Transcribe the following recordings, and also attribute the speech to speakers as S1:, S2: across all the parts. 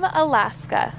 S1: Alaska.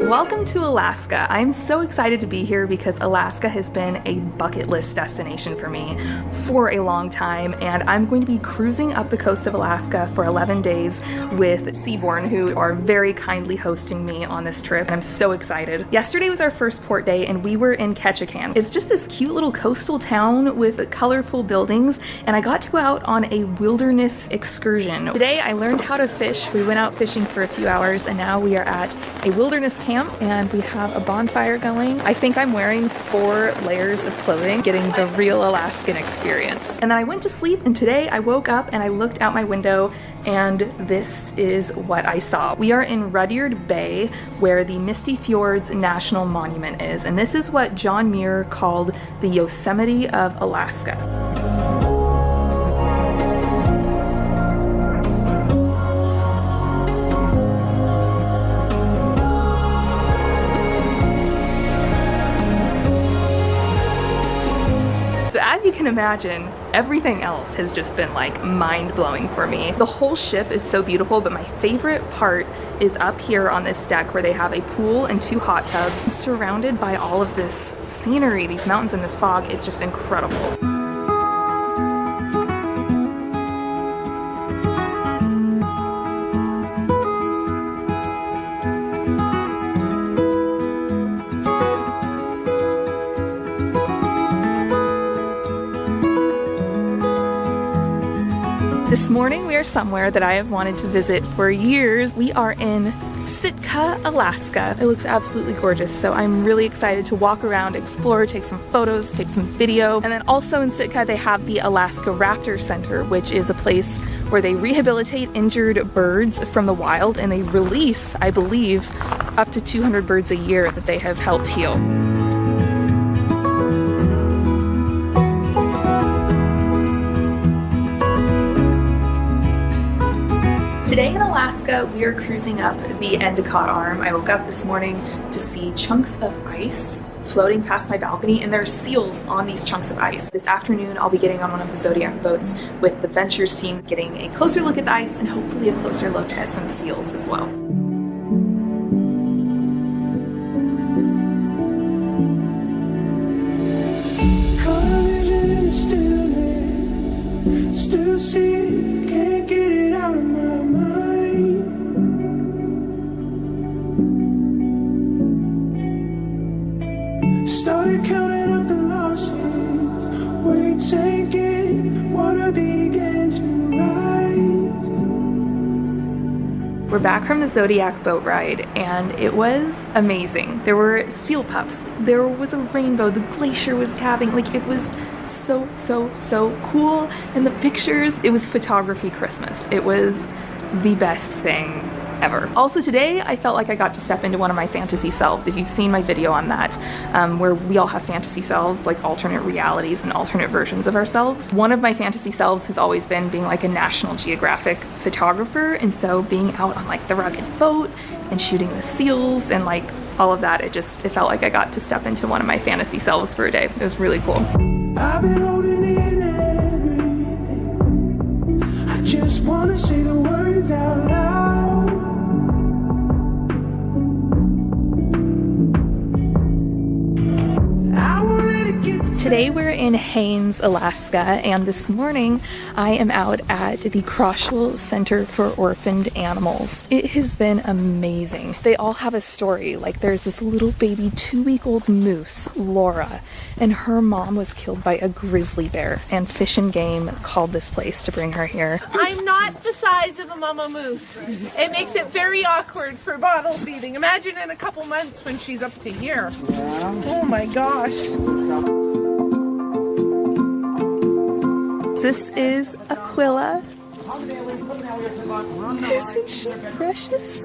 S1: Welcome to Alaska. I'm so excited to be here because Alaska has been a bucket list destination for me for a long time, and I'm going to be cruising up the coast of Alaska for 11 days with Seabourn, who are very kindly hosting me on this trip, and I'm so excited. Yesterday was our first port day, and we were in Ketchikan. It's just this cute little coastal town with colorful buildings, and I got to go out on a wilderness excursion. Today I learned how to fish. We went out fishing for a few hours, and now we are at a wilderness camp and we have a bonfire going. I think I'm wearing 4 layers of clothing, getting the real Alaskan experience. And then I went to sleep, and today I woke up and I looked out my window and this is what I saw. We are in Rudyard Bay, where the Misty Fjords National Monument is, and this is what John Muir called the Yosemite of Alaska. So as you can imagine, everything else has just been like mind-blowing for me. The whole ship is so beautiful, but my favorite part is up here on this deck where they have a pool and 2 hot tubs surrounded by all of this scenery, these mountains and this fog. It's just incredible. This morning we are somewhere that I have wanted to visit for years. We are in Sitka, Alaska. It looks absolutely gorgeous, so I'm really excited to walk around, explore, take some photos, take some video. And then also in Sitka they have the Alaska Raptor Center, which is a place where they rehabilitate injured birds from the wild, and they release, I believe, up to 200 birds a year that they have helped heal. Today in Alaska, we are cruising up the Endicott Arm. I woke up this morning to see chunks of ice floating past my balcony, and there are seals on these chunks of ice. This afternoon, I'll be getting on one of the Zodiac boats with the Ventures team, getting a closer look at the ice and hopefully a closer look at some seals as well.
S2: Still see it, can't get it out of my mind. Started counting up the losses, weight sinking, water began to rise.
S1: We're back from the Zodiac boat ride, and it was amazing. There were seal pups, there was a rainbow, the glacier was having, like, it was so cool, and the pictures, it was photography Christmas. It was the best thing ever. Also today, I felt like I got to step into one of my fantasy selves. If you've seen my video on that, where we all have fantasy selves, like alternate realities and alternate versions of ourselves. One of my fantasy selves has always been being like a National Geographic photographer, and so being out on like the rugged boat and shooting the seals and like all of that, it felt like I got to step into one of my fantasy selves for a day. It was really cool.
S2: I've been holding in everything. I just wanna say the words out loud. I won't let it get the
S1: Today we're in Haines, Alaska, and this morning I am out at the Kroschel Center for Orphaned Animals. It has been amazing. They all have a story. Like, there's this little baby 2-week-old moose, Laura, and her mom was killed by a grizzly bear, and Fish and Game called this place to bring her here.
S3: I'm not the size of a mama moose. It makes it very awkward for bottle feeding. Imagine in a couple months when she's up to here. Oh my gosh.
S1: This is Aquila. Isn't she precious?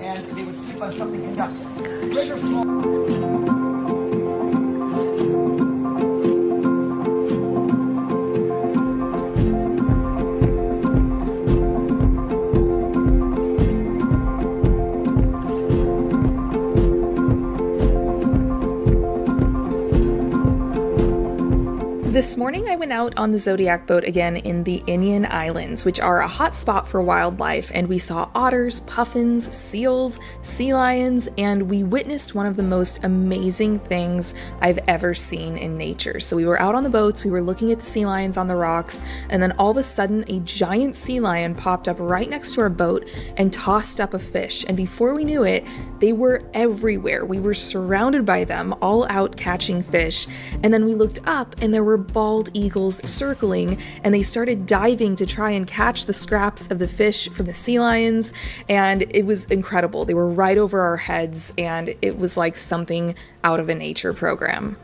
S1: This morning I went out on the Zodiac boat again in the Inian Islands, which are a hot spot for wildlife, and we saw otters, puffins, seals, sea lions, and we witnessed one of the most amazing things I've ever seen in nature. So we were out on the boats, we were looking at the sea lions on the rocks, and then all of a sudden a giant sea lion popped up right next to our boat and tossed up a fish, and before we knew it, they were everywhere. We were surrounded by them, all out catching fish, and then we looked up and there were bald eagles circling, and they started diving to try and catch the scraps of the fish from the sea lions, and it was incredible. They were right over our heads, and it was like something out of a nature program.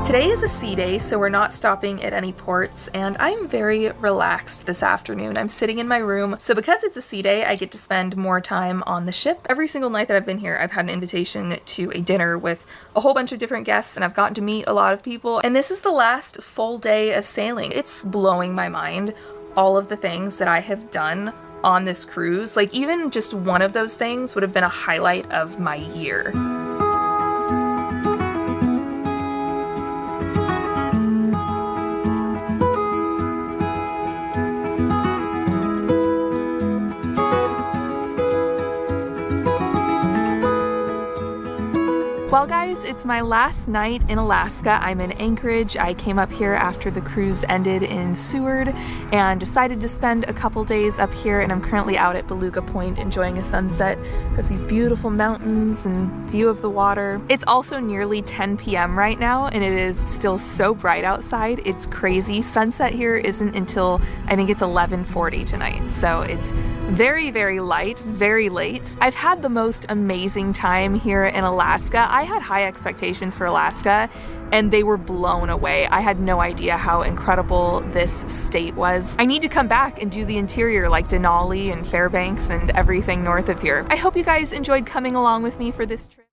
S1: Today is a sea day, so we're not stopping at any ports, and I'm very relaxed this afternoon. I'm sitting in my room, so because it's a sea day, I get to spend more time on the ship. Every single night that I've been here, I've had an invitation to a dinner with a whole bunch of different guests, and I've gotten to meet a lot of people, and this is the last full day of sailing. It's blowing my mind, all of the things that I have done on this cruise. Like, even just one of those things would have been a highlight of my year. Well guys, it's my last night in Alaska. I'm in Anchorage. I came up here after the cruise ended in Seward and decided to spend a couple days up here, and I'm currently out at Beluga Point enjoying a sunset because these beautiful mountains and view of the water. It's also nearly 10 p.m. right now, and it is still so bright outside. It's crazy. Sunset here isn't until I think it's 11:40 tonight, so it's very, very light, very late. I've had the most amazing time here in Alaska. I had high expectations for Alaska, and they were blown away. I had no idea how incredible this state was. I need to come back and do the interior like Denali and Fairbanks and everything north of here. I hope you guys enjoyed coming along with me for this trip.